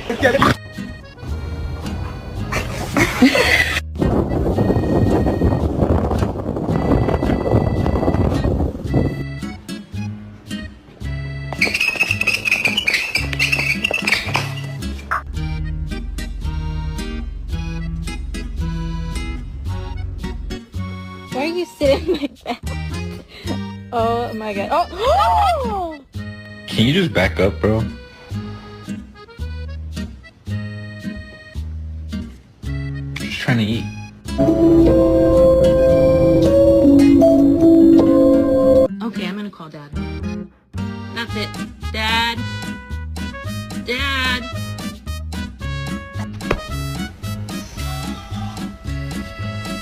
Why are you sitting like that? Oh my god. Oh! Can you just back up, bro? Just trying to eat. Okay, I'm gonna call Dad.